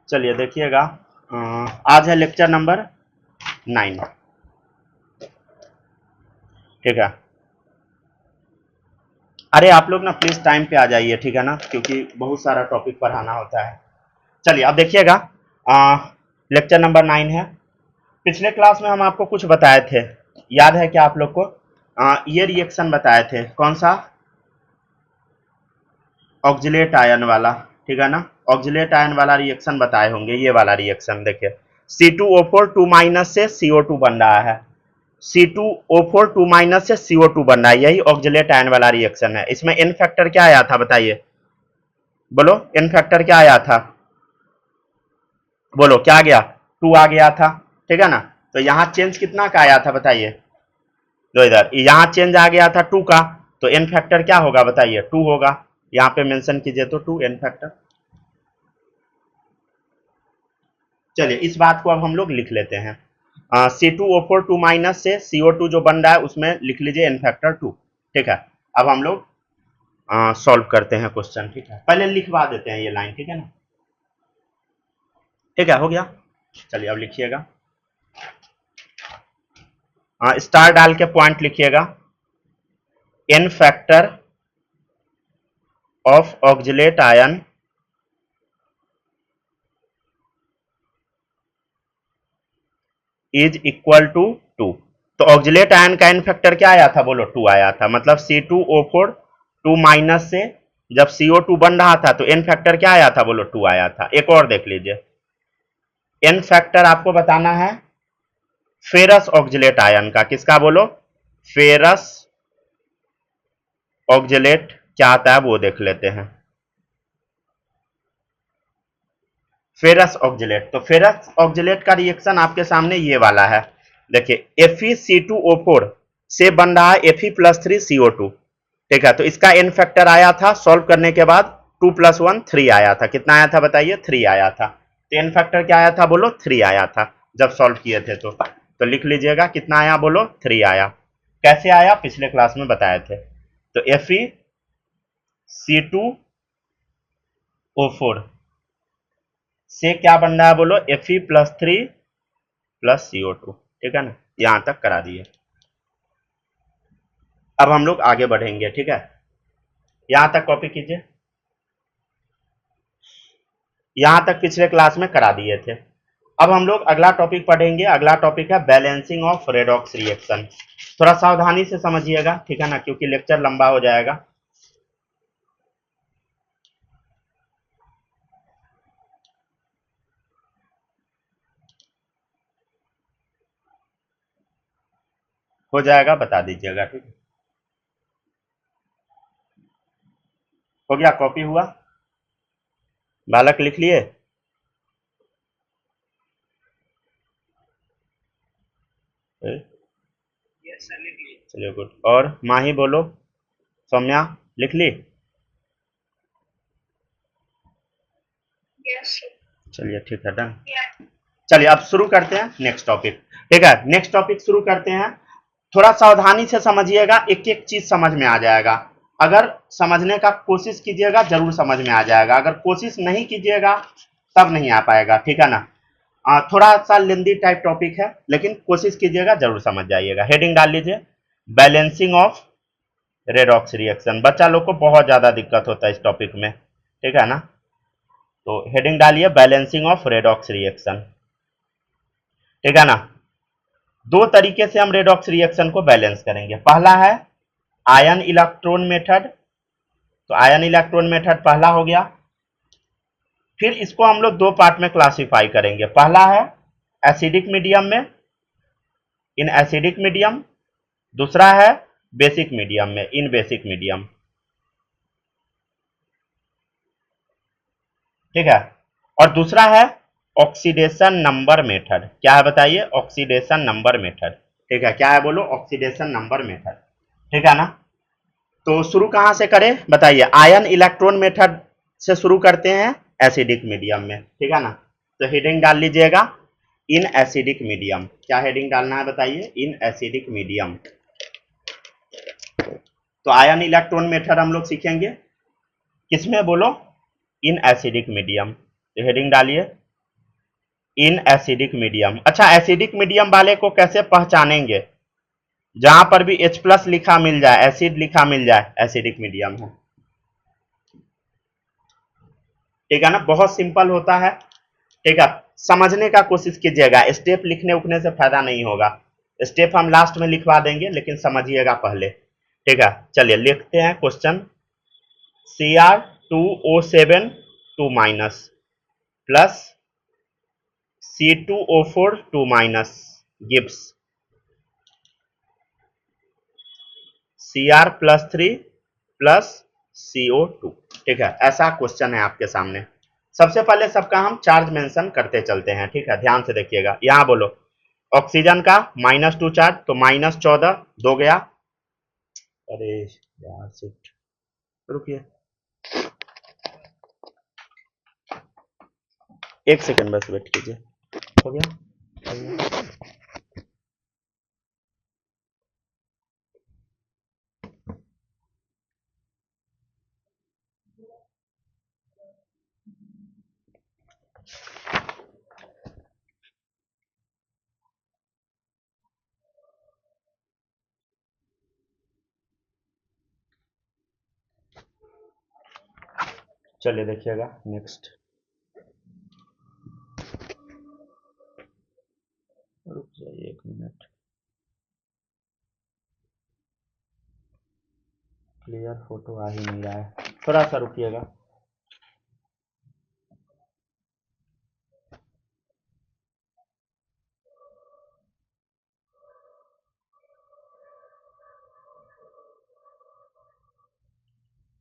चलिए देखिएगा, आज है लेक्चर नंबर 9। ठीक है। अरे आप लोग ना प्लीज टाइम पे आ जाइए, ठीक है ना, क्योंकि बहुत सारा टॉपिक पढ़ाना होता है। चलिए अब देखिएगा, लेक्चर नंबर 9 है। पिछले क्लास में हम आपको कुछ बताए थे, याद है क्या आप लोग को? ये रिएक्शन बताए थे, कौन सा? ऑक्जिलेट आयन वाला, ठीक है ना। ऑक्जिलेट आयन वाला रिएक्शन बताए होंगे, ये वाला रिएक्शन देखिए, C2O4 2 माइनस से CO2 बन रहा है। C2O4 2 माइनस से CO2 बन रहा है, यही ऑक्जिलेट आयन वाला रिएक्शन है। इसमें एन फैक्टर क्या आया था बताइए, बोलो एन फैक्टर क्या आया था, बोलो क्या आ गया? 2 आ गया था, ठीक है ना। तो यहाँ चेंज कितना का आया था बताइए, लो इधर यहाँ चेंज आ गया था 2 का, तो एन फैक्टर क्या होगा बताइए? 2 होगा। यहाँ पे मेंशन कीजिए तो 2 एन फैक्टर। चलिए इस बात को अब हम लोग लिख लेते हैं। C2O4 2 माइनस से CO2 जो बन रहा है उसमें लिख लीजिए एन फैक्टर 2। ठीक है, अब हम लोग सॉल्व करते हैं क्वेश्चन। ठीक है, पहले लिखवा देते हैं ये लाइन, ठीक है ना। ठीक है, हो गया। चलिए अब लिखिएगा, स्टार डाल के पॉइंट लिखिएगा, n factor of oxalate ion is equal to 2। तो ऑक्जिलेट आयन का एन फैक्टर क्या आया था, बोलो 2 आया था। मतलब C2O4 2 माइनस से जब CO2 बन रहा था तो एन फैक्टर क्या आया था, बोलो 2 आया था। एक और देख लीजिए, एन फैक्टर आपको बताना है फेरस ऑक्जिलेट आयन का। किसका बोलो? फेरस ऑक्जिलेट क्या आता है वो देख लेते हैं। फेरस ऑक्जिलेट, तो फेरस ऑक्जिलेट का रिएक्शन आपके सामने ये वाला है। देखिए FeC2O4 से बन रहा है Fe+3CO2। ठीक है, तो इसका एन फैक्टर आया था सॉल्व करने के बाद 2 + 1 3 आया था। कितना आया था बताइए? 3 आया था। तो एन फैक्टर क्या आया था, बोलो 3 आया था जब सॉल्व किए थे। तो लिख लीजिएगा कितना आया, बोलो 3 आया। कैसे आया, पिछले क्लास में बताए थे। तो FeC2O4 से क्या बन रहा है, बोलो Fe+3 + CO2। ठीक है ना, यहां तक करा दिए। अब हम लोग आगे बढ़ेंगे, ठीक है। यहां तक कॉपी कीजिए, यहां तक पिछले क्लास में करा दिए थे। अब हम लोग अगला टॉपिक पढ़ेंगे। अगला टॉपिक है बैलेंसिंग ऑफ रेडॉक्स रिएक्शन। थोड़ा सावधानी से समझिएगा, ठीक है ना, क्योंकि लेक्चर लंबा हो जाएगा। हो जाएगा, बता दीजिएगा, ठीक है। हो गया, कॉपी हुआ, बालक लिख लिए? चलिए गुड। और माही बोलो, सौम्या लिख ली? चलिए ठीक है, डन। चलिए अब शुरू करते हैं नेक्स्ट टॉपिक। ठीक है, नेक्स्ट टॉपिक शुरू करते हैं। थोड़ा सावधानी से समझिएगा, एक एक चीज समझ में आ जाएगा। अगर समझने का कोशिश कीजिएगा जरूर समझ में आ जाएगा, अगर कोशिश नहीं कीजिएगा तब नहीं आ पाएगा, ठीक है ना। थोड़ा सा लेंदी टाइप टॉपिक है, लेकिन कोशिश कीजिएगा जरूर समझ जाइएगा। हेडिंग डाल लीजिए, बैलेंसिंग ऑफ रेडॉक्स रिएक्शन। बच्चा लोग को बहुत ज्यादा दिक्कत होता है इस टॉपिक में, ठीक है ना। तो हेडिंग डालिए बैलेंसिंग ऑफ रेडॉक्स रिएक्शन, ठीक है ना। दो तरीके से हम रेडॉक्स रिएक्शन को बैलेंस करेंगे। पहला है आयन इलेक्ट्रॉन मेथड, तो आयन इलेक्ट्रॉन मेथड पहला हो गया। फिर इसको हम लोग दो पार्ट में क्लासिफाई करेंगे। पहला है एसिडिक मीडियम में, इन एसिडिक मीडियम। दूसरा है बेसिक मीडियम में, इन बेसिक मीडियम, ठीक है। और दूसरा है ऑक्सीडेशन नंबर मेथड। क्या है बताइए? ऑक्सीडेशन नंबर मेथड, ठीक है। क्या है बोलो? ऑक्सीडेशन नंबर मेथड, ठीक है ना। तो शुरू कहां से करें बताइए? आयन इलेक्ट्रॉन मेथड से शुरू करते हैं एसिडिक मीडियम में, ठीक है ना। तो हेडिंग डाल लीजिएगा इन एसिडिक मीडियम। क्या हेडिंग डालना है बताइए? In acidic medium. तो आयन इलेक्ट्रॉन मेथड हम लोग सीखेंगे किसमें, बोलो? In acidic medium. तो हेडिंग डालिए इन एसिडिक मीडियम। अच्छा, एसिडिक मीडियम वाले को कैसे पहचानेंगे? जहां पर भी H प्लस लिखा मिल जाए, एसिड लिखा मिल जाए, एसिडिक मीडियम है। ठीक है ना, बहुत सिंपल होता है। ठीक है, समझने का कोशिश कीजिएगा, स्टेप लिखने उखने से फायदा नहीं होगा, स्टेप हम लास्ट में लिखवा देंगे, लेकिन समझिएगा पहले। ठीक है, चलिए लिखते हैं question. Cr2O7 2 minus plus C2O4 2 minus gives Cr plus 3 plus CO2। ठीक है, ऐसा क्वेश्चन है आपके सामने। सबसे पहले सबका हम चार्ज मेंशन करते चलते हैं। ठीक है, ध्यान से देखिएगा, यहां बोलो ऑक्सीजन का -2 चार्ज, तो -14 दो गया। अरे यार शिट, रुकिए एक सेकंड बस वेट कीजिए। हो गया, हो गया। चलिए देखिएगा नेक्स्ट, रुक जाइए 1 मिनट, क्लियर फोटो आ ही नहीं रहा है, थोड़ा सा रुकिएगा।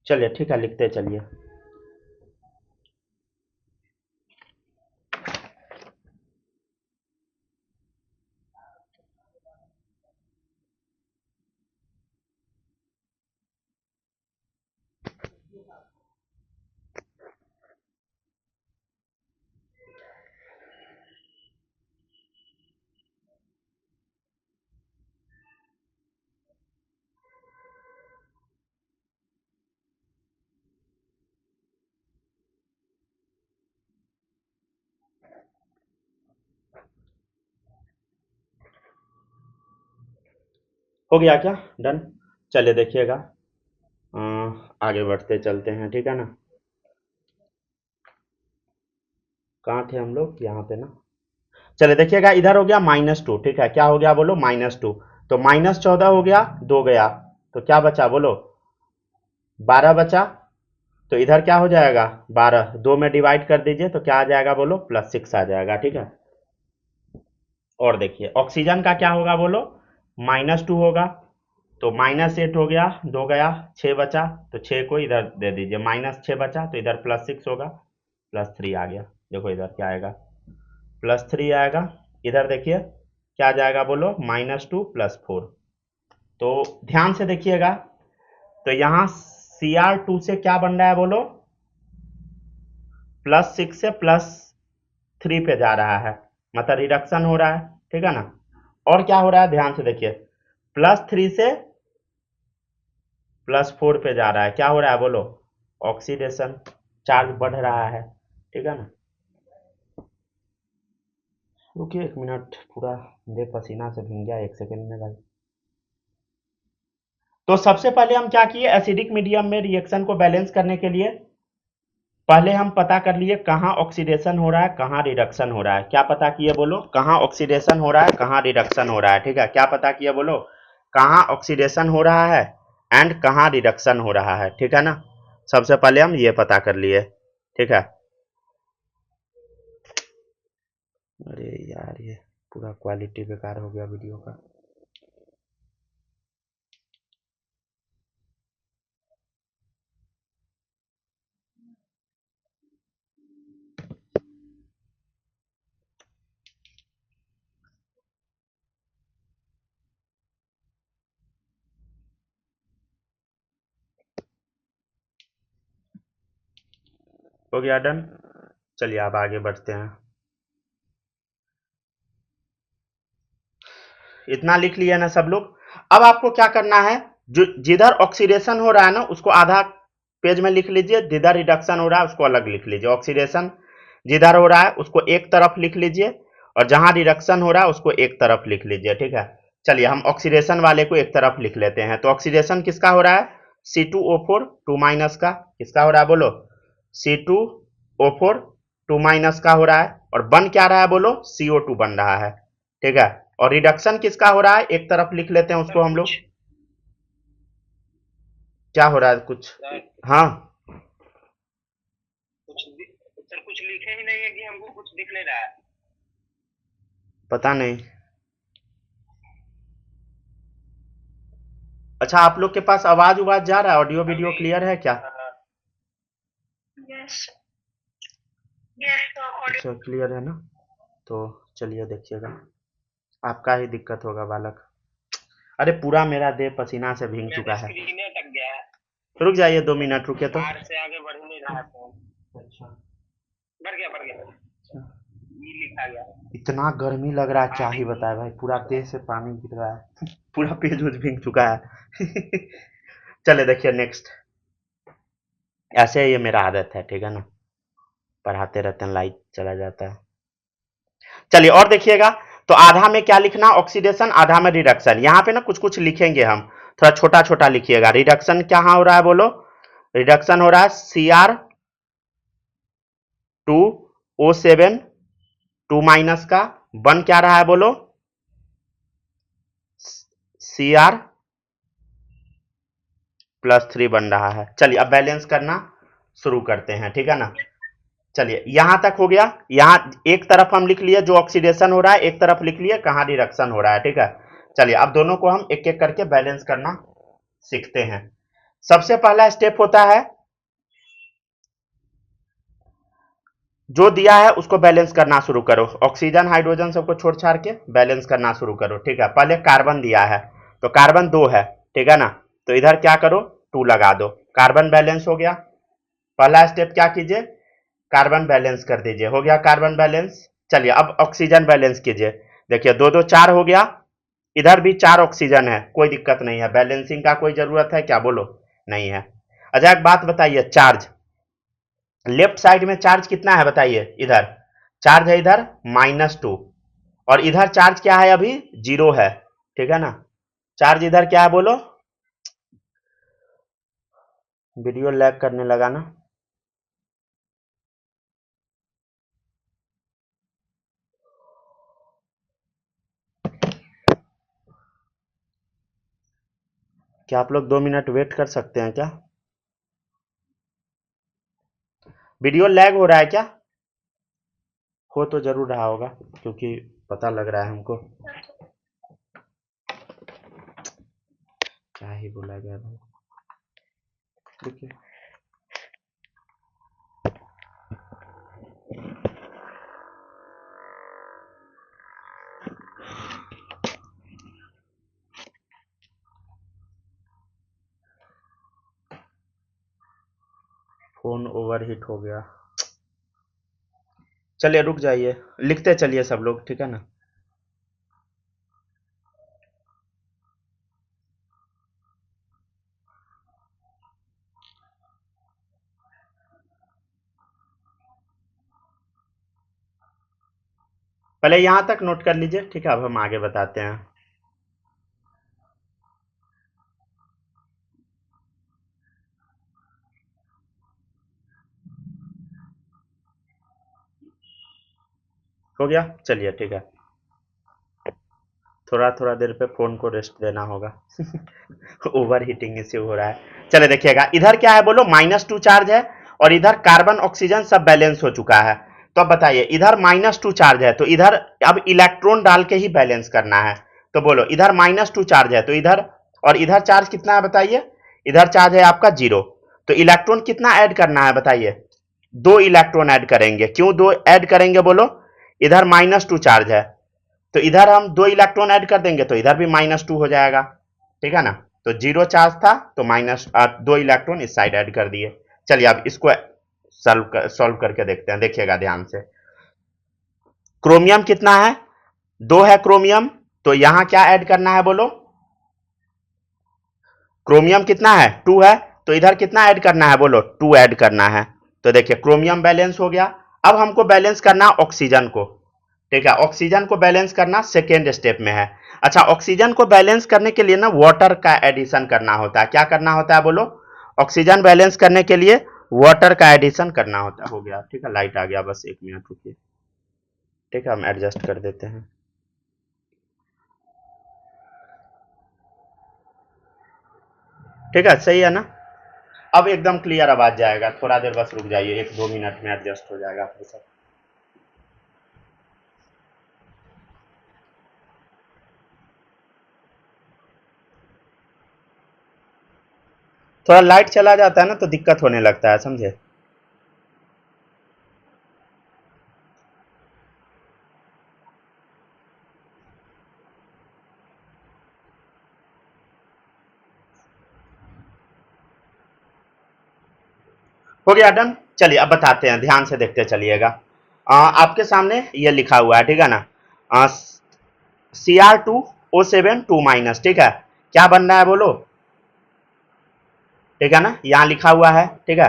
चलिए ठीक है, लिखते चलिए। हो गया क्या, डन? चलिए देखिएगा, आगे बढ़ते चलते हैं। ठीक है ना, कहाँ थे हम लोग, यहाँ पे ना। चलिए देखिएगा, इधर हो गया -2। ठीक है, क्या हो गया बोलो, -2, तो -14 हो गया, 2 गया, तो क्या बचा बोलो, 12 बचा। तो इधर क्या हो जाएगा, 12 2 में डिवाइड कर दीजिए, तो क्या आ जाएगा बोलो, +6 आ जाएगा। ठीक है, और देखिए ऑक्सीजन का क्या होगा बोलो, -2 होगा, तो -8 हो गया, 2 गया, 6 बचा, तो 6 को इधर दे दीजिए, -6 बचा, तो इधर +6 होगा, +3 आ गया। देखो इधर क्या आएगा, +3 आएगा। इधर देखिए क्या जाएगा बोलो, -2 +4। तो ध्यान से देखिएगा, तो यहाँ Cr2 से क्या बन रहा है बोलो, +6 से +3 पे जा रहा है, मतलब रिडक्शन हो रहा है। ठीक है ना, और क्या हो रहा है ध्यान से देखिए, +3 से +4 पे जा रहा है, क्या हो रहा है बोलो, ऑक्सीडेशन, चार्ज बढ़ रहा है। ठीक है ना, रुकिए 1 मिनट, पूरा देह पसीना से भीग गया 1 सेकंड में भाई। तो सबसे पहले हम क्या किए, एसिडिक मीडियम में रिएक्शन को बैलेंस करने के लिए पहले हम पता कर लिए कहाँ ऑक्सीडेशन हो रहा है, कहाँ रिडक्शन हो रहा है। क्या पता किए बोलो, कहाँ ऑक्सीडेशन हो रहा है, कहाँ रिडक्शन हो रहा है। ठीक है, क्या पता किए बोलो, कहाँ ऑक्सीडेशन हो रहा है एंड कहाँ रिडक्शन हो रहा है। ठीक है ना, सबसे पहले हम ये पता कर लिए। ठीक है, अरे यार ये पूरा क्वालिटी बेकार हो गया वीडियो का। हो गया डन, चलिए अब आगे बढ़ते हैं। इतना लिख लिया ना सब लोग। अब आपको क्या करना है, जो जिधर ऑक्सीडेशन हो रहा है ना उसको आधा पेज में लिख लीजिए, जिधर रिडक्शन हो रहा है उसको अलग लिख लीजिए। ऑक्सीडेशन जिधर हो रहा है उसको एक तरफ लिख लीजिए और जहां रिडक्शन हो रहा है उसको एक तरफ लिख लीजिए, ठीक है। चलिए हम ऑक्सीडेशन वाले को एक तरफ लिख लेते हैं। तो ऑक्सीडेशन किसका हो रहा है? C2O4 2 माइनस का। किसका हो रहा है बोलो? C2O4 2 माइनस का हो रहा है। और बन क्या रहा है बोलो? CO2 बन रहा है, ठीक है। और रिडक्शन किसका हो रहा है? एक तरफ लिख लेते हैं उसको हम लोग। क्या हो रहा है कुछ? हाँ कुछ लिखे ही नहीं है कि हमको कुछ दिख नहीं रहा है। पता नहीं। अच्छा आप लोग के पास आवाज उवाज जा रहा है? ऑडियो वीडियो क्लियर है क्या? यस अच्छा क्लियर है ना? तो चलिए देखिएगा, आपका ही दिक्कत होगा बालक। अरे पूरा मेरा देह पसीना से भीग चुका है। स्क्रीन अटक गया है। रुक जाइए 2 मिनट, रुके तो। आर से आगे बढ़ ही नहीं रहा है। अच्छा बढ़ गया ये लिखा गया। इतना गर्मी लग रहा है, क्या ही बताए भाई, पूरा देह से पानी गिर रहा है पूरा पेज उज भीग चुका है चले देखिए नेक्स्ट। ऐसे ये मेरा आदत है, ठीक है ना, पढ़ाते रहते हैं लाइट चला जाता है। चलिए और देखिएगा, तो आधा में क्या लिखना? ऑक्सीडेशन, आधा में रिडक्शन। यहाँ पे ना कुछ कुछ लिखेंगे हम, थोड़ा छोटा छोटा लिखिएगा। रिडक्शन क्या हो रहा है बोलो? रिडक्शन हो रहा है Cr2O7 2 माइनस का। बन क्या रहा है बोलो? Cr+3 बन रहा है। चलिए अब बैलेंस करना शुरू करते हैं, ठीक है ना। चलिए यहां तक हो गया। यहां एक तरफ हम लिख लिए जो ऑक्सीडेशन हो रहा है, एक तरफ लिख लिए कहां रिडक्शन हो रहा है, ठीक है। चलिए अब दोनों को हम एक एक करके बैलेंस करना सीखते हैं। सबसे पहला स्टेप होता है, जो दिया है उसको बैलेंस करना शुरू करो। ऑक्सीजन हाइड्रोजन सबको छोड़ छाड़ के बैलेंस करना शुरू करो, ठीक है। पहले कार्बन दिया है, तो कार्बन 2 है, ठीक है ना। तो इधर क्या करो? 2 लगा दो, कार्बन बैलेंस हो गया। पहला स्टेप क्या कीजिए? कार्बन बैलेंस कर दीजिए, हो गया कार्बन बैलेंस। चलिए अब ऑक्सीजन बैलेंस कीजिए। देखिए 2 2 4 हो गया। इधर भी 4 ऑक्सीजन है, कोई दिक्कत नहीं है। बैलेंसिंग का कोई जरूरत है क्या बोलो? नहीं है। अच्छा एक बात बताइए, चार्ज लेफ्ट साइड में चार्ज कितना है बताइए? इधर चार्ज है, इधर -2, और इधर चार्ज क्या है? अभी 0 है, ठीक है ना। चार्ज इधर क्या है बोलो? वीडियो लैग करने लगा ना। क्या आप लोग 2 मिनट वेट कर सकते हैं क्या? वीडियो लैग हो रहा है क्या? हो तो जरूर रहा होगा, क्योंकि पता लग रहा है हमको। क्या ही बोला गया भाई, देखिए। फोन ओवरहीट हो गया। चलिए रुक जाइए, लिखते चलिए सब लोग, ठीक है ना। पहले यहां तक नोट कर लीजिए, ठीक है। अब हम आगे बताते हैं। हो गया, चलिए ठीक है। थोड़ा थोड़ा देर पे फोन को रेस्ट देना होगा ओवर हीटिंग इश्यू हो रहा है। चले देखिएगा, इधर क्या है बोलो? -2 चार्ज है, और इधर कार्बन ऑक्सीजन सब बैलेंस हो चुका है। तो अब बताइए, इधर -2 चार्ज है, तो इधर अब इलेक्ट्रॉन डाल के ही बैलेंस करना है। तो बोलो, इधर -2 चार्ज है, तो इधर, और इधर चार्ज कितना है बताइए? इधर चार्ज है आपका 0। तो इलेक्ट्रॉन कितना ऐड करना है बताइए? 2 इलेक्ट्रॉन ऐड करेंगे। क्यों 2 ऐड करेंगे बोलो? इधर -2 चार्ज है, तो इधर हम 2 इलेक्ट्रॉन ऐड कर देंगे, तो इधर भी -2 हो जाएगा, ठीक है ना। तो 0 चार्ज था, तो -2 इलेक्ट्रॉन इस साइड ऐड कर दिए। चलिए अब इसको सॉल्व करके देखते हैं, देखिएगा ध्यान से। क्रोमियम कितना है? 2 है क्रोमियम, तो यहां क्या ऐड करना है बोलो? क्रोमियम कितना है? 2 है, तो इधर कितना ऐड करना है बोलो? 2 ऐड करना है। तो देखिए क्रोमियम बैलेंस हो गया। अब हमको बैलेंस करना ऑक्सीजन को, ठीक है, ऑक्सीजन को बैलेंस करना सेकेंड स्टेप में है। अच्छा, ऑक्सीजन को बैलेंस करने के लिए ना वाटर का एडिशन करना होता है। क्या करना होता है बोलो? ऑक्सीजन बैलेंस करने के लिए वाटर का एडिशन करना होता है। हो गया, ठीक है, लाइट आ गया, बस 1 मिनट रुकिए, ठीक है, हम एडजस्ट कर देते हैं। ठीक है, सही है ना? अब एकदम क्लियर आवाज जाएगा, थोड़ा देर बस रुक जाइए, 1-2 मिनट में एडजस्ट हो जाएगा फिर सब। थोड़ा लाइट चला जाता है ना तो दिक्कत होने लगता है, समझे? हो गया डन। चलिए अब बताते हैं, ध्यान से देखते चलिएगा। आपके सामने ये लिखा हुआ है, ठीक है ना, Cr2O7 2-, ठीक है, क्या बन रहा है बोलो? ठीक है ना, यहां लिखा हुआ है, ठीक है,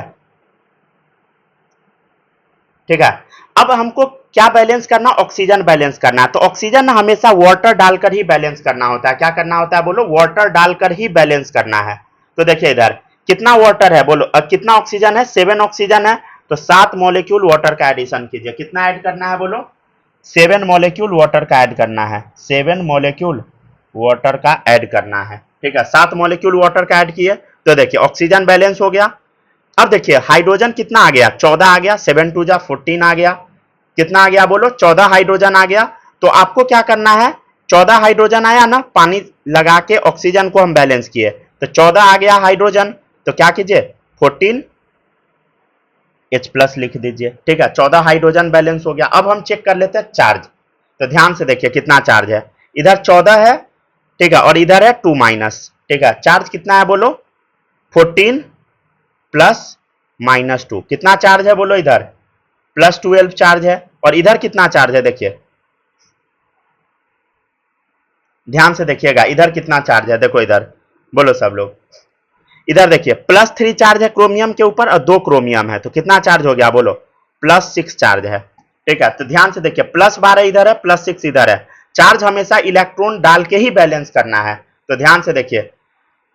ठीक है। अब हमको क्या बैलेंस करना? ऑक्सीजन बैलेंस करना है। तो ऑक्सीजन ना हमेशा वाटर डालकर ही बैलेंस करना होता है। क्या करना होता है बोलो? वाटर डालकर ही बैलेंस करना है। तो देखिए इधर कितना वाटर है बोलो, कितना ऑक्सीजन है? 7 ऑक्सीजन है, तो 7 मॉलिक्यूल वाटर का एडिशन कीजिए। कितना ऐड करना है बोलो? 7 मॉलिक्यूल वाटर का ऐड करना है। 7 मॉलिक्यूल वाटर का ऐड करना है, ठीक है। 7 मॉलिक्यूल वाटर का ऐड किए तो देखिए ऑक्सीजन बैलेंस हो गया। अब देखिए हाइड्रोजन कितना आ गया? 14 आ गया, 7 2 जा 14 आ गया। कितना आ गया बोलो? 14 हाइड्रोजन आ गया। तो आपको क्या करना है? 14 हाइड्रोजन आया ना, पानी लगा के ऑक्सीजन को हम बैलेंस किए, तो 14 आ गया हाइड्रोजन, तो क्या कीजिए? 14 H+ लिख दीजिए, ठीक है। 14 हाइड्रोजन बैलेंस हो गया। अब हम चेक कर लेते हैं चार्ज। तो ध्यान से देखिए कितना चार्ज है। इधर 14 है, ठीक है, और इधर है 2-, ठीक है। चार्ज कितना है बोलो? 14 + -2, कितना चार्ज है बोलो? इधर +12 चार्ज है, और इधर कितना चार्ज है देखिए, ध्यान से देखिएगा, इधर कितना चार्ज है देखो, इधर बोलो सब लोग, इधर देखिए +3 चार्ज है क्रोमियम के ऊपर और 2 क्रोमियम है, तो कितना चार्ज हो गया बोलो? +6 चार्ज है, ठीक है। तो ध्यान से देखिए +12 इधर है, +6 इधर है। चार्ज हमेशा इलेक्ट्रॉन डाल के ही बैलेंस करना है। तो ध्यान से देखिए,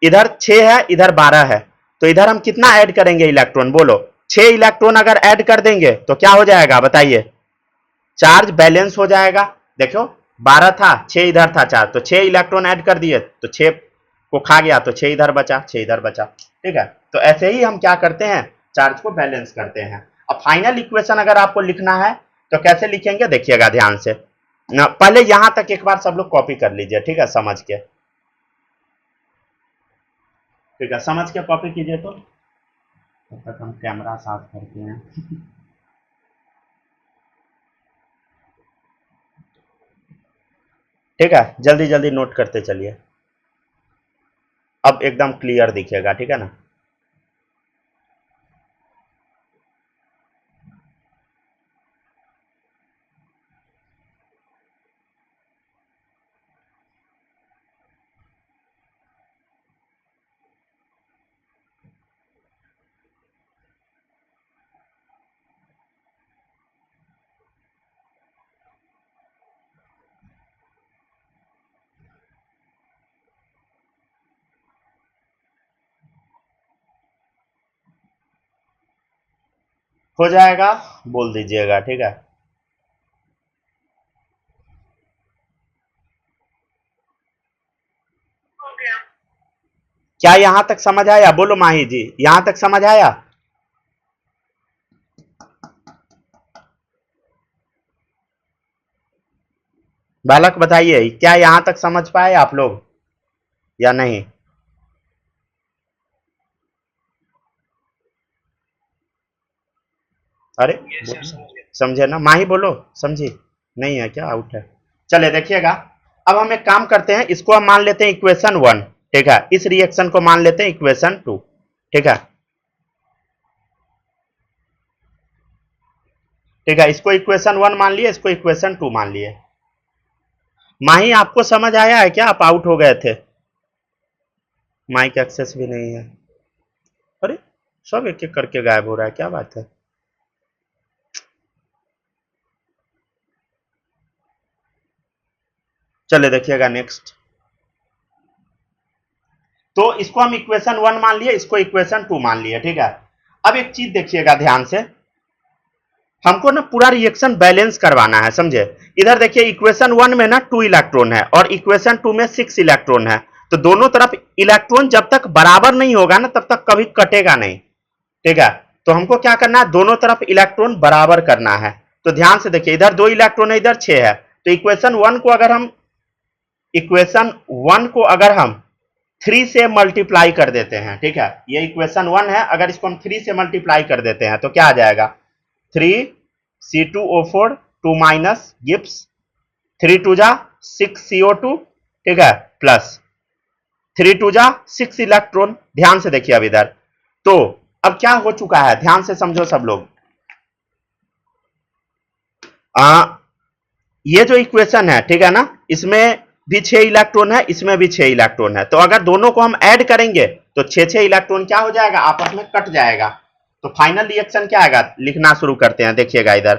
इधर 6 है, इधर 12 है, तो इधर हम कितना ऐड करेंगे इलेक्ट्रॉन बोलो? 6 इलेक्ट्रॉन अगर ऐड कर देंगे तो क्या हो जाएगा बताइए? चार्ज बैलेंस हो जाएगा। देखो 12 था, 6 इधर था चार्ज, तो 6 इलेक्ट्रॉन ऐड कर दिए तो 6 को खा गया, तो 6 इधर बचा, 6 इधर बचा, ठीक है। तो ऐसे ही हम क्या करते हैं? चार्ज को बैलेंस करते हैं। अब फाइनल इक्वेशन अगर आपको लिखना है तो कैसे लिखेंगे देखिएगा ध्यान से। पहले यहां तक एक बार सब लोग कॉपी कर लीजिए, ठीक है, समझ के, ठीक है, समझ के कॉपी कीजिए। तो तब तक हम कैमरा साफ करते हैं। ठीक है, जल्दी जल्दी नोट करते चलिए, अब एकदम क्लियर दिखेगा, ठीक है ना। हो जाएगा, बोल दीजिएगा, ठीक है। हो गया। क्या यहां तक समझ आया बोलो माही जी? यहां तक समझ आया? बालक बताइए, क्या यहां तक समझ पाए आप लोग या नहीं? अरे ये सर समझ गए। समझे ना? माही बोलो, समझी? नहीं है क्या? आउट है। चले देखिएगा, अब हम एक काम करते हैं, इसको हम मान लेते हैं इक्वेशन 1, ठीक है। इस रिएक्शन को मान लेते हैं इक्वेशन 2, ठीक है, ठीक है। इसको इक्वेशन 1 मान लिए, इसको इक्वेशन 2 मान लिए। माही आपको समझ आया है क्या? आप आउट हो गए थे, माइक एक्सेस भी नहीं है। अरे सब एक एक करके गायब हो रहा है, क्या बात है? चलिए देखिएगा नेक्स्ट। तो इसको हम इक्वेशन 1 मान लिए, इसको इक्वेशन 2 मान लिए, ठीक है। अब एक चीज देखिएगा ध्यान से, हमको ना पूरा रिएक्शन बैलेंस करवाना है, समझे। इधर देखिए इक्वेशन 1 में ना 2 इलेक्ट्रॉन है और इक्वेशन 2 में 6 इलेक्ट्रॉन है, तो दोनों तरफ इलेक्ट्रॉन जब तक बराबर नहीं होगा ना तब तक कभी कटेगा नहीं, ठीक है। तो हमको क्या करना है, दोनों तरफ इलेक्ट्रॉन बराबर करना है। तो ध्यान से देखिए, इधर 2 इलेक्ट्रॉन है, इधर 6 है, तो इक्वेशन 1 को अगर हम 3 से मल्टीप्लाई कर देते हैं, ठीक है, ये इक्वेशन 1 है, अगर इसको हम 3 से मल्टीप्लाई कर देते हैं तो क्या आ जाएगा, 3C2O4 2 माइनस गिब्स 3 2 जा 6CO2, ठीक है, प्लस 3 2 जा 6 इलेक्ट्रॉन। ध्यान से देखिए अब इधर, तो अब क्या हो चुका है, ध्यान से समझो सब लोग। ये जो इक्वेशन है, ठीक है ना, इसमें भी 6 इलेक्ट्रॉन है, इसमें भी 6 इलेक्ट्रॉन है, तो अगर दोनों को हम ऐड करेंगे तो 6 इलेक्ट्रॉन क्या हो जाएगा, आपस में कट जाएगा। तो फाइनल रिएक्शन क्या आएगा, लिखना शुरू करते हैं, देखिएगा इधर,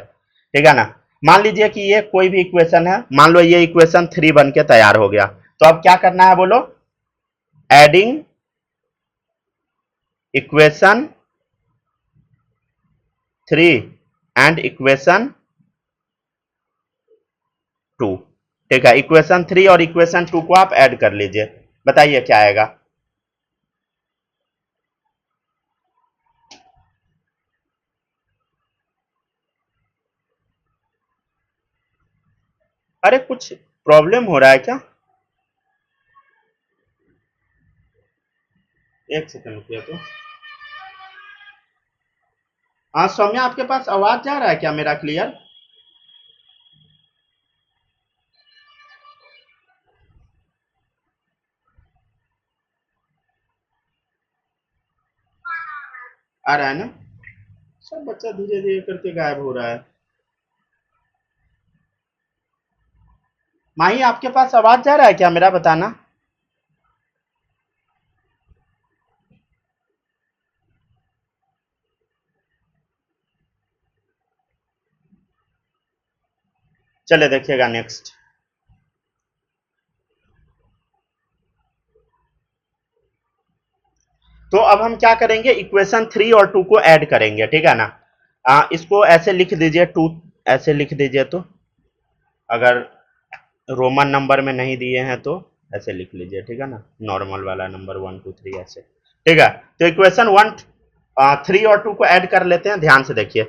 ठीक है ना। मान लीजिए कि ये कोई भी इक्वेशन है, मान लो ये इक्वेशन 3 बन के तैयार हो गया, तो अब क्या करना है बोलो, एडिंग इक्वेशन 3 एंड इक्वेशन 2, ठीक है। इक्वेशन 3 और इक्वेशन 2 को आप ऐड कर लीजिए, बताइए क्या आएगा। अरे कुछ प्रॉब्लम हो रहा है क्या, एक सेकंड रुकिए तो। हाँ सौम्या, आपके पास आवाज जा रहा है क्या मेरा क्लियर। आ रहा है ना, सब बच्चा धीरे धीरे करके गायब हो रहा है। माही, आपके पास आवाज जा रहा है क्या मेरा, बताना। चले देखिएगा नेक्स्ट। तो अब हम क्या करेंगे, इक्वेशन 3 और 2 को ऐड करेंगे, ठीक है ना। इसको ऐसे लिख दीजिए, 2 ऐसे लिख दीजिए, तो अगर रोमन नंबर में नहीं दिए हैं तो ऐसे लिख लीजिए, ठीक है ना, नॉर्मल वाला नंबर 1 2 3 ऐसे, ठीक है। तो इक्वेशन 3 और 2 को ऐड कर लेते हैं, ध्यान से देखिए,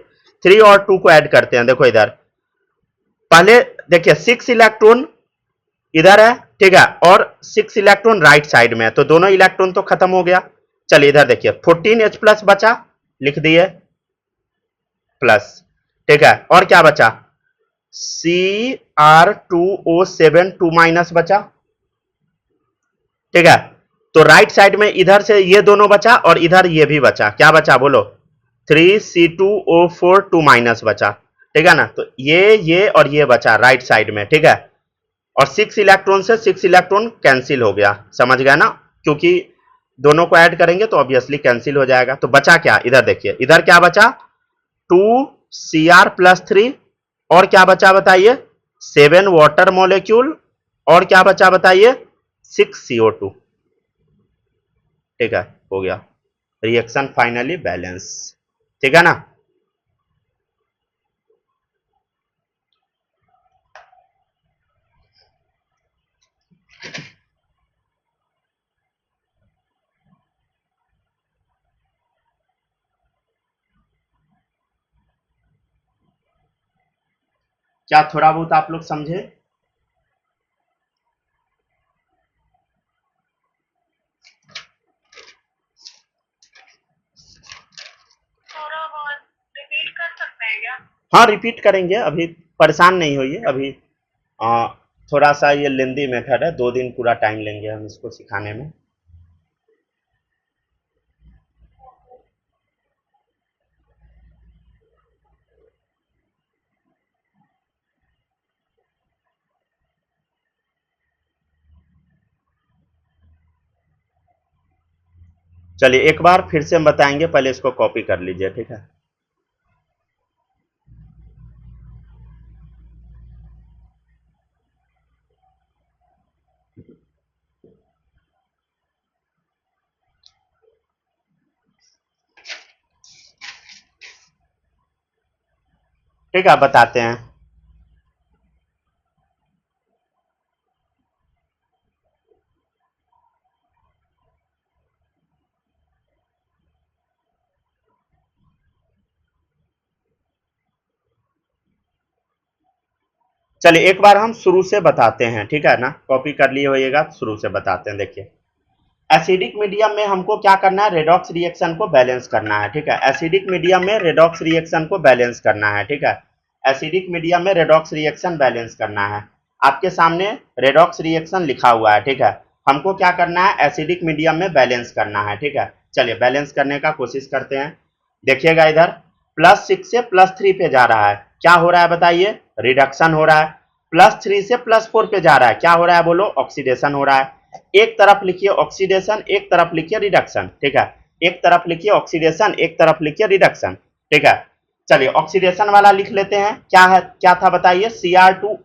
3 और 2 को ऐड करते हैं। देखो इधर पहले देखिए 6 इलेक्ट्रॉन इधर है, ठीक है, और 6 इलेक्ट्रॉन राइट साइड में है, तो दोनों इलेक्ट्रॉन तो खत्म हो गया। चलिए इधर देखिए 14H प्लस बचा, लिख दिए प्लस, ठीक है, और क्या बचा, Cr2O7 2 माइनस बचा, ठीक है। तो राइट साइड में इधर से ये दोनों बचा और इधर ये भी बचा, क्या बचा बोलो, 3C2O4 2 माइनस बचा, ठीक है ना। तो ये और ये बचा राइट साइड में, ठीक है, और 6 इलेक्ट्रॉन से 6 इलेक्ट्रॉन कैंसिल हो गया, समझ गया ना, क्योंकि दोनों को ऐड करेंगे तो ऑब्वियसली कैंसिल हो जाएगा। तो बचा क्या, इधर देखिए, इधर क्या बचा, 2Cr प्लस 3, और क्या बचा बताइए, 7 वाटर मॉलिक्यूल, और क्या बचा बताइए, 6CO2, ठीक है, हो गया रिएक्शन फाइनली बैलेंस, ठीक है ना। क्या थोड़ा बहुत आप लोग समझे। थोड़ा बहुत रिपीट कर सकते हैं क्या? हाँ रिपीट करेंगे, अभी परेशान नहीं होइए, अभी आ, थोड़ा सा ये लेंदी मेथड है, 2 दिन पूरा टाइम लेंगे हम इसको सिखाने में। चलिए एक बार फिर से हम बताएंगे, पहले इसको कॉपी कर लीजिए, ठीक है। ठीक है, बताते हैं। चलिए एक बार हम शुरू से बताते हैं, ठीक है ना, कॉपी कर लिए होइएगा, शुरू से बताते हैं। देखिए एसिडिक मीडियम में हमको क्या करना है, रेडॉक्स रिएक्शन को बैलेंस करना है। ठीक है, एसिडिक मीडियम में रेडॉक्स रिएक्शन को बैलेंस करना है। ठीक है, एसिडिक मीडियम में रेडॉक्स रिएक्शन बैलेंस करना है। आपके सामने रेडॉक्स रिएक्शन लिखा हुआ है। ठीक है, हमको क्या करना है, एसिडिक मीडियम में बैलेंस करना है। ठीक है, चलिए बैलेंस करने का कोशिश करते हैं। देखिएगा इधर +6 से +3 पे जा रहा है, क्या हो रहा है बताइए, रिडक्शन हो रहा है। +3 से +4 पे जा रहा है, क्या हो रहा है बोलो, ऑक्सीडेशन हो रहा है। एक तरफ लिखिए ऑक्सीडेशन, एक तरफ लिखिए रिडक्शन। ठीक है, एक तरफ लिखिए ऑक्सीडेशन, एक तरफ लिखिए रिडक्शन। ठीक है, चलिए ऑक्सीडेशन वाला लिख लेते हैं। क्या है, क्या था बताइए, Cr2।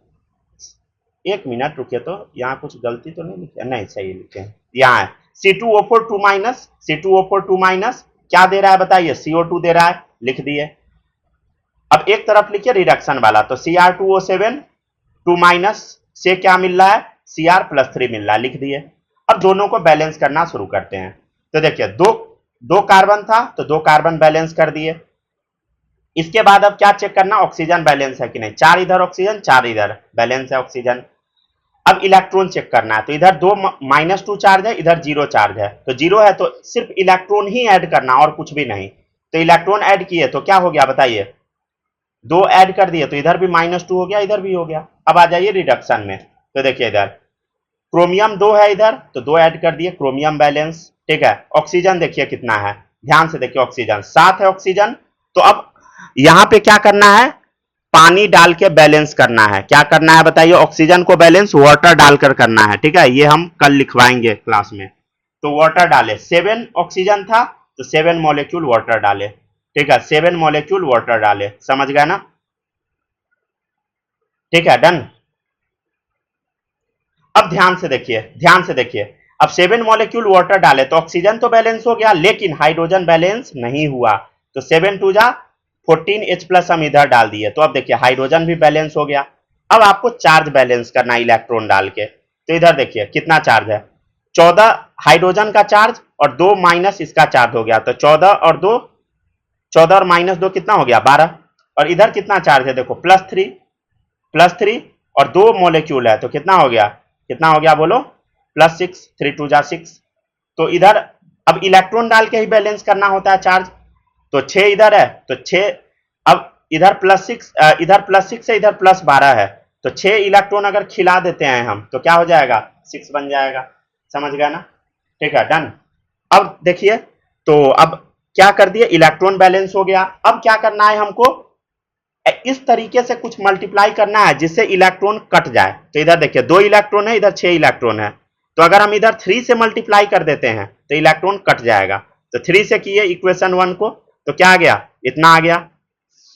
एक मिनट रुकिए, तो यहाँ कुछ गलती तो नहीं लिखे, नहीं सही लिखे हैं, यहाँ है C2O4 2 C2O4 2 क्या दे रहा है बताइए, CO2 दे रहा है, लिख दिए। अब एक तरफ लिखिए रिडक्शन वाला, तो Cr2O7 2 से क्या मिल रहा है, Cr+3 मिल रहा है, लिख दिए। अब दोनों को बैलेंस करना शुरू करते हैं। तो देखिए दो दो कार्बन था, तो 2 कार्बन बैलेंस कर दिए। इसके बाद अब क्या चेक करना, ऑक्सीजन बैलेंस है कि नहीं, 4 इधर ऑक्सीजन, 4 इधर, बैलेंस है ऑक्सीजन। अब इलेक्ट्रॉन चेक करना है, तो इधर 2 -2 चार्ज है, इधर 0 चार्ज है, तो 0 है तो सिर्फ इलेक्ट्रॉन ही ऐड करना और कुछ भी नहीं। तो इलेक्ट्रॉन ऐड किए तो क्या हो गया बताइए, 2 ऐड कर दिए, तो इधर भी -2 हो गया, इधर भी हो गया। अब आ जाइए रिडक्शन में, तो देखिए इधर क्रोमियम 2 है इधर, तो 2 ऐड कर दिए, क्रोमियम बैलेंस। ठीक है, ऑक्सीजन देखिए कितना है, ध्यान से देखिए, ऑक्सीजन 7 है ऑक्सीजन। तो अब यहां पे क्या करना है, पानी डाल के बैलेंस करना है। क्या करना है बताइए, ऑक्सीजन को बैलेंस वाटर डालकर करना है। ठीक है, ये हम कल लिखवाएंगे क्लास में। तो वाटर डाले, 7 ऑक्सीजन था तो 7 मॉलिक्यूल वाटर डाले। ठीक है, 7 मॉलिक्यूल वाटर डाले, समझ गए ना। ठीक है, डन। अब ध्यान से देखिए, ध्यान से देखिए, अब 7 मॉलिक्यूल वाटर डाले तो ऑक्सीजन तो बैलेंस हो गया, लेकिन हाइड्रोजन बैलेंस नहीं हुआ। तो 7 2 जा 14H+ हम इधर डाल दिए, तो अब देखिए हाइड्रोजन भी बैलेंस हो गया। अब आपको चार्ज बैलेंस करना है इलेक्ट्रॉन डाल के, तो इधर देखिए कितना चार्ज है, 14 हाइड्रोजन का चार्ज और 2 माइनस इसका चार्ज हो गया, तो 14 और 2, 14 और -2 कितना हो गया, 12। और इधर कितना चार्ज है देखो, +3 और 2 मॉलिक्यूल है, तो कितना हो गया, कितना हो गया बोलो, +6, 3 2 जा 6। तो इधर अब इलेक्ट्रॉन डाल के ही बैलेंस करना होता है चार्ज, तो 6 इधर है तो 6, अब इधर +6, इधर +6 से इधर +12 है, तो 6 इलेक्ट्रॉन अगर खिला देते हैं हम तो क्या हो जाएगा, 6 बन जाएगा, समझ गया ना। ठीक है, डन। अब देखिए, तो अब क्या कर दिए, इलेक्ट्रॉन बैलेंस हो गया। अब क्या करना है हमको, इस तरीके से कुछ मल्टीप्लाई करना है जिससे इलेक्ट्रॉन कट जाए। तो इधर देखिए 2 इलेक्ट्रॉन है, इधर 6 इलेक्ट्रॉन है, तो अगर हम इधर 3 से मल्टीप्लाई कर देते हैं तो इलेक्ट्रॉन कट जाएगा। तो 3 से किए इक्वेशन 1 को, तो क्या आ गया, इतना आ गया।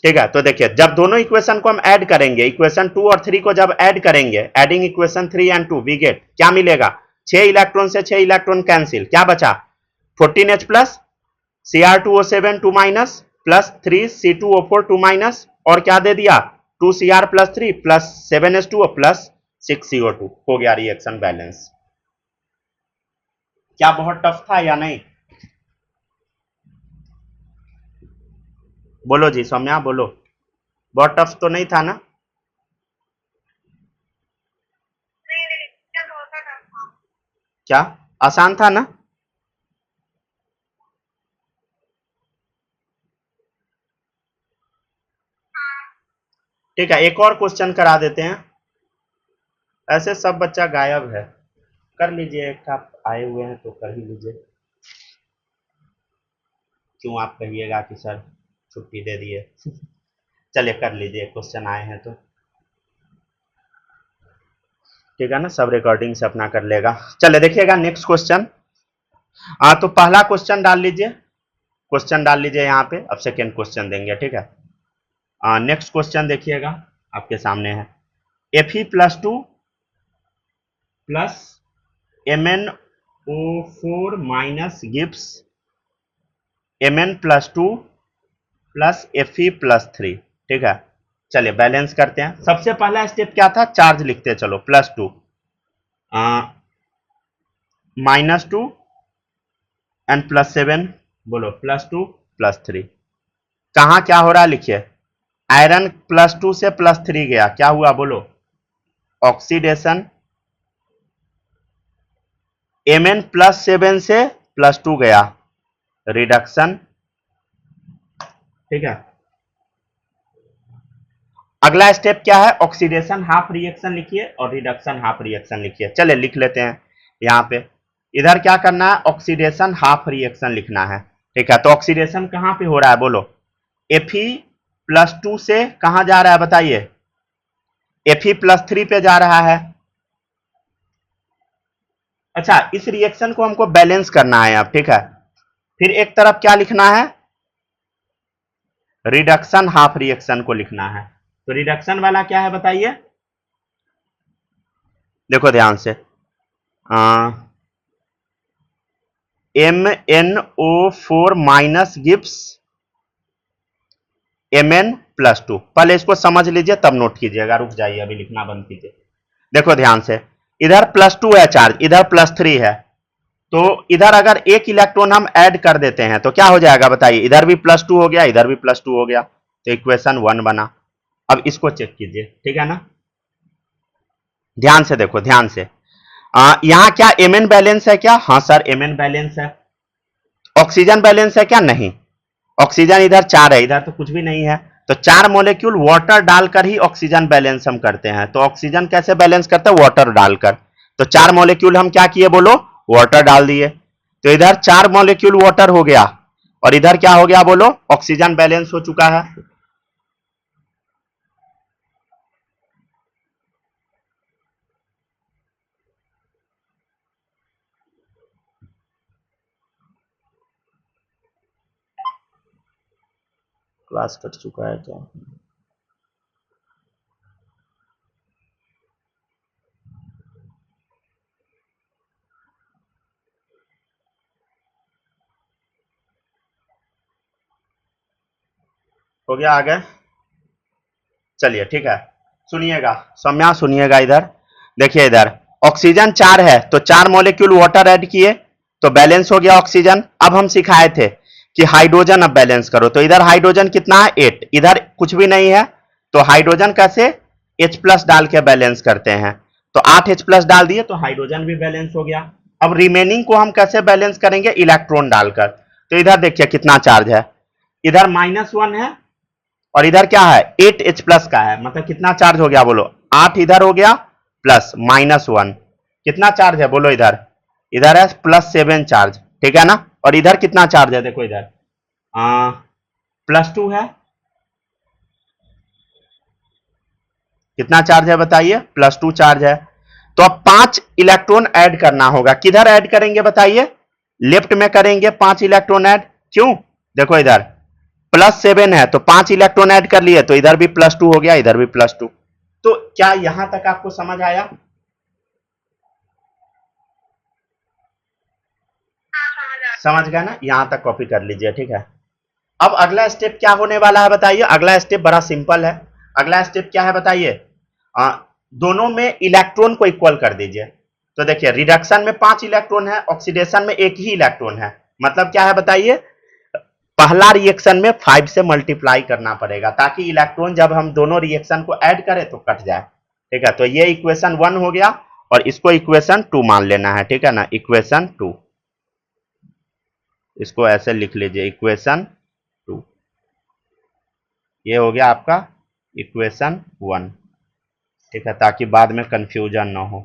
ठीक है, तो देखिए जब दोनों इक्वेशन को हम ऐड करेंगे, इक्वेशन 2 और 3 को जब ऐड करेंगे, adding equation 3 and 2 we get, क्या मिलेगा, 6 इलेक्ट्रॉन से 6 इलेक्ट्रॉन कैंसिल, क्या बचा, 14H+ Cr2O7 2 प्लस 3 C2O4 2 और क्या दे दिया, 2Cr+3 plus 7H2O plus 6CO2, हो गया रिएक्शन बैलेंस। क्या बहुत टफ था या नहीं, बोलो जी सौम्या बोलो, बहुत टफ तो नहीं था ना। क्या आसान था ना। ठीक है, एक और क्वेश्चन करा देते हैं। ऐसे सब बच्चा गायब है, कर लीजिए, एक आप आए हुए हैं तो कर ही लीजिए, क्यों आप कहिएगा कि सर छुट्टी दे दिए। चलिए कर लीजिए, क्वेश्चन आए हैं तो, ठीक है ना, सब रिकॉर्डिंग से अपना कर लेगा। चलिए देखिएगा नेक्स्ट क्वेश्चन। तो पहला क्वेश्चन डाल लीजिए, क्वेश्चन डाल लीजिए यहाँ पे, अब सेकेंड क्वेश्चन देंगे। ठीक है, नेक्स्ट क्वेश्चन देखिएगा आपके सामने है, Fe+2 plus MnO4 minus Gibbs Mn+2 plus Fe+3। ठीक है, चलिए बैलेंस करते हैं। सबसे पहला स्टेप क्या था, चार्ज लिखते हैं, चलो +2 -2 एंड +7, बोलो +2 +3। कहां क्या हो रहा है लिखिए, आयरन +2 से +3 गया, क्या हुआ बोलो, ऑक्सीडेशन। Mn +7 से +2 गया, रिडक्शन। ठीक है, अगला स्टेप क्या है, ऑक्सीडेशन हाफ रिएक्शन लिखिए और रिडक्शन हाफ रिएक्शन लिखिए। चलिए लिख लेते हैं यहां पे। इधर क्या करना है, ऑक्सीडेशन हाफ रिएक्शन लिखना है। ठीक है, तो ऑक्सीडेशन कहां पे हो रहा है बोलो, Fe+2 से कहां जा रहा है बताइए, Fe+3 पे जा रहा है। अच्छा, इस रिएक्शन को हमको बैलेंस करना है अब। ठीक है, फिर एक तरफ क्या लिखना है, रिडक्शन हाफ रिएक्शन को लिखना है। तो रिडक्शन वाला क्या है बताइए, देखो ध्यान से, MnO4 माइनस गिव्स Mn+2। पहले इसको समझ लीजिए तब नोट कीजिएगा, रुक जाइए अभी लिखना बंद कीजिए। देखो ध्यान से, इधर +2 है चार्ज, इधर +3 है, तो इधर अगर एक इलेक्ट्रॉन हम ऐड कर देते हैं तो क्या हो जाएगा बताइए, इधर भी +2 हो गया, इधर भी +2 हो गया, तो इक्वेशन 1 बना। अब इसको चेक कीजिए, ठीक है ना, ध्यान से देखो, ध्यान से। यहां क्या Mn बैलेंस है क्या, हाँ सर Mn बैलेंस है। ऑक्सीजन बैलेंस है क्या, नहीं। ऑक्सीजन इधर 4 है, इधर तो कुछ भी नहीं है, तो 4 मॉलिक्यूल वाटर डालकर ही ऑक्सीजन बैलेंस हम करते हैं। तो ऑक्सीजन कैसे बैलेंस करते हैं, वाटर डालकर। तो 4 मॉलिक्यूल हम क्या किए बोलो, वाटर डाल दिए, तो इधर 4 मॉलिक्यूल वाटर हो गया और इधर क्या हो गया बोलो, ऑक्सीजन बैलेंस हो चुका है। क्लास कट चुका है क्या, हो गया आगे, चलिए ठीक है, सुनिएगा सौम्या, सुनिएगा इधर, देखिए इधर ऑक्सीजन 4 है तो 4 मॉलिक्यूल वाटर ऐड किए तो बैलेंस हो गया ऑक्सीजन। अब हम सिखाए थे कि हाइड्रोजन अब बैलेंस करो, तो इधर हाइड्रोजन कितना है 8, इधर कुछ भी नहीं है, तो हाइड्रोजन कैसे H+ डाल के बैलेंस करते हैं, तो 8H+ डाल दिए तो हाइड्रोजन भी बैलेंस हो गया। अब रिमेनिंग को हम कैसे बैलेंस करेंगे, इलेक्ट्रॉन डालकर। तो इधर देखिए कितना चार्ज है, इधर -1 है और इधर क्या है 8H+ का है, मतलब कितना चार्ज हो गया बोलो, 8 इधर हो गया प्लस -1, कितना चार्ज है बोलो, इधर इधर है +7 चार्ज, ठीक है ना। और इधर कितना चार्ज है, देखो इधर +2 है, कितना चार्ज है बताइए, +2 चार्ज है। तो अब 5 इलेक्ट्रॉन ऐड करना होगा, किधर ऐड करेंगे बताइए, लेफ्ट में करेंगे 5 इलेक्ट्रॉन ऐड, क्यों, देखो इधर +7 है तो 5 इलेक्ट्रॉन ऐड कर लिए तो इधर भी +2 हो गया, इधर भी +2। तो क्या यहां तक आपको समझ आया, समझ गया ना, यहां तक कॉपी कर लीजिए, ठीक है। अब अगला स्टेप क्या होने वाला है बताइए, अगला स्टेप बड़ा सिंपल है। अगला स्टेप क्या है बताइए, दोनों में इलेक्ट्रॉन को इक्वल कर दीजिए। तो देखिए रिडक्शन में 5 इलेक्ट्रॉन है, ऑक्सीडेशन में 1 ही इलेक्ट्रॉन है, मतलब क्या है बताइए, पहला रिएक्शन में 5 से मल्टीप्लाई करना पड़ेगा ताकि इलेक्ट्रॉन जब हम दोनों रिएक्शन को ऐड करें तो कट जाए, ठीक है। तो ये इक्वेशन 1 हो गया और इसको इक्वेशन 2 मान लेना है, ठीक है ना, इक्वेशन 2, इसको ऐसे लिख लीजिए इक्वेशन 2, ये हो गया आपका इक्वेशन 1, ठीक है, ताकि बाद में कंफ्यूजन ना हो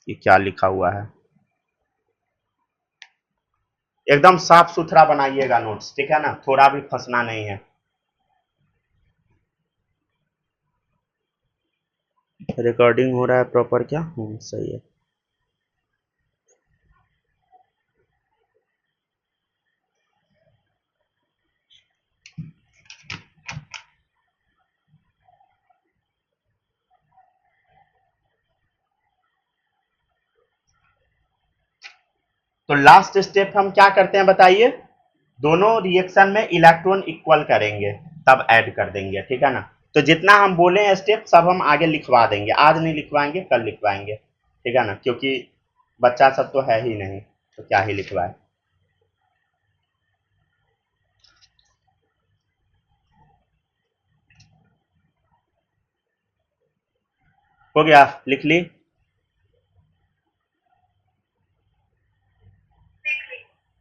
कि क्या लिखा हुआ है। एकदम साफ सुथरा बनाइएगा नोट्स, ठीक है ना, थोड़ा भी फंसना नहीं है। रिकॉर्डिंग हो रहा है प्रॉपर क्या, सही है। तो लास्ट स्टेप हम क्या करते हैं बताइए, दोनों रिएक्शन में इलेक्ट्रॉन इक्वल करेंगे। तब ऐड कर देंगे, ठीक है ना। तो जितना हम बोले हैं स्टेप सब हम आगे लिखवा देंगे, आज नहीं लिखवाएंगे कल लिखवाएंगे, ठीक है ना, क्योंकि बच्चा सब तो है ही नहीं तो क्या ही लिखवाए। हो गया, लिख ली,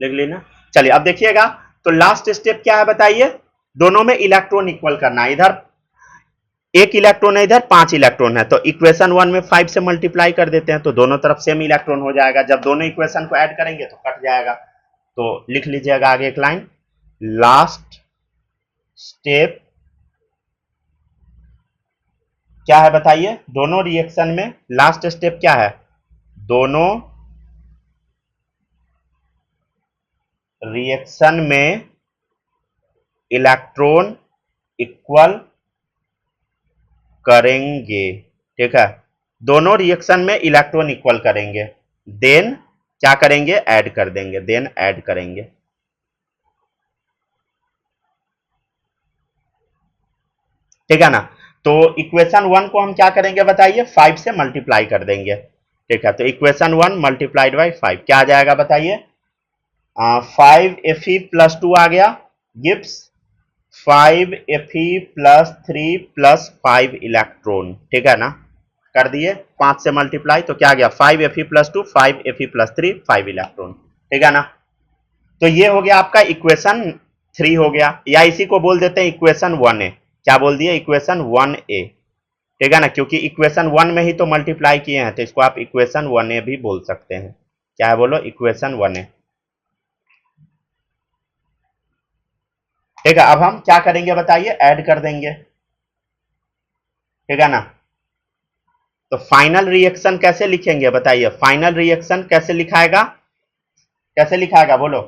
लिख ली ना। चलिए अब देखिएगा, तो लास्ट स्टेप क्या है बताइए, दोनों में इलेक्ट्रॉन इक्वल करना है, इधर एक इलेक्ट्रॉन है, इधर 5 इलेक्ट्रॉन है, तो इक्वेशन 1 में 5 से मल्टीप्लाई कर देते हैं तो दोनों तरफ सेम इलेक्ट्रॉन हो जाएगा, जब दोनों इक्वेशन को ऐड करेंगे तो कट जाएगा। तो लिख लीजिएगा आगे एक लाइन, लास्ट स्टेप क्या है बताइए, दोनों रिएक्शन में लास्ट स्टेप क्या है, दोनों रिएक्शन में इलेक्ट्रॉन इक्वल करेंगे, ठीक है, दोनों रिएक्शन में इलेक्ट्रॉन इक्वल करेंगे, देन क्या करेंगे, ऐड कर देंगे, देन ऐड करेंगे, ठीक है ना। तो इक्वेशन 1 को हम क्या करेंगे बताइए, 5 से मल्टीप्लाई कर देंगे, ठीक है, तो इक्वेशन 1 मल्टीप्लाइड बाई 5 क्या आ जाएगा बताइए, 5Fe प्लस 2 आ गया, gives 5Fe plus 3 plus 5 electron, ठीक है ना, कर दिए 5 से मल्टीप्लाई तो क्या आ गया, 5Fe plus 2 5Fe plus 3 5 electron, ठीक है ना। तो ये हो गया आपका इक्वेशन 3 हो गया, या इसी को बोल देते हैं इक्वेशन 1a, क्या बोल दिए, इक्वेशन 1a, ठीक है ना, क्योंकि इक्वेशन 1 में ही तो मल्टीप्लाई किए हैं तो इसको आप इक्वेशन 1a भी बोल सकते हैं, क्या है बोलो, इक्वेशन 1a, ठीक है। अब हम क्या करेंगे बताइए, ऐड कर देंगे, ठीक है ना। तो फाइनल रिएक्शन कैसे लिखेंगे बताइए, फाइनल रिएक्शन कैसे लिखाएगा, कैसे लिखाएगा बोलो,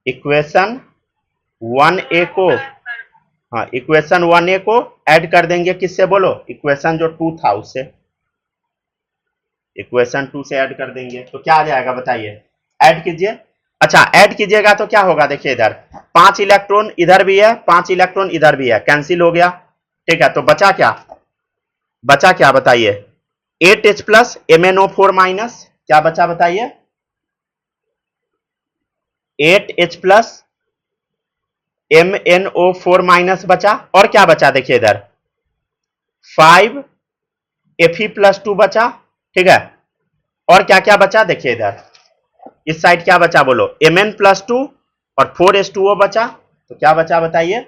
इक्वेशन 1a को, हाँ इक्वेशन 1a को ऐड कर देंगे किससे बोलो, इक्वेशन जो 2 था उससे, इक्वेशन 2 से ऐड कर देंगे तो क्या आ जाएगा बताइए, ऐड कीजिए, अच्छा ऐड कीजिएगा तो क्या होगा देखिए, इधर 5 इलेक्ट्रॉन इधर भी है, 5 इलेक्ट्रॉन इधर भी है, कैंसिल हो गया, ठीक है, तो बचा क्या, बचा क्या बताइए, 8H प्लस MnO4 माइनस, क्या बचा बताइए, 8H प्लस MnO4 माइनस बचा, और क्या बचा देखिए इधर 5Fe प्लस 2 बचा, ठीक है, और क्या क्या बचा देखिए इधर इस साइड क्या बचा बोलो, Mn प्लस 2 और 4H2O बचा, तो क्या बचा बताइए,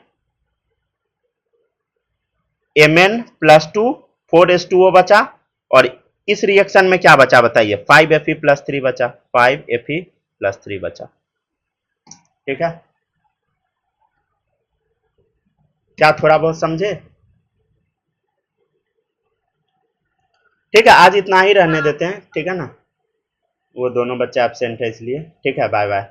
Mn प्लस 2 4H2O बचा, और इस रिएक्शन में क्या बचा बताइए, 5Fe प्लस 3 बचा, 5Fe प्लस 3 बचा, ठीक है, क्या थोड़ा बहुत समझे, ठीक है, आज इतना ही रहने देते हैं, ठीक है ना, वो दोनों बच्चे एब्सेंट है इसलिए, ठीक है, बाय बाय।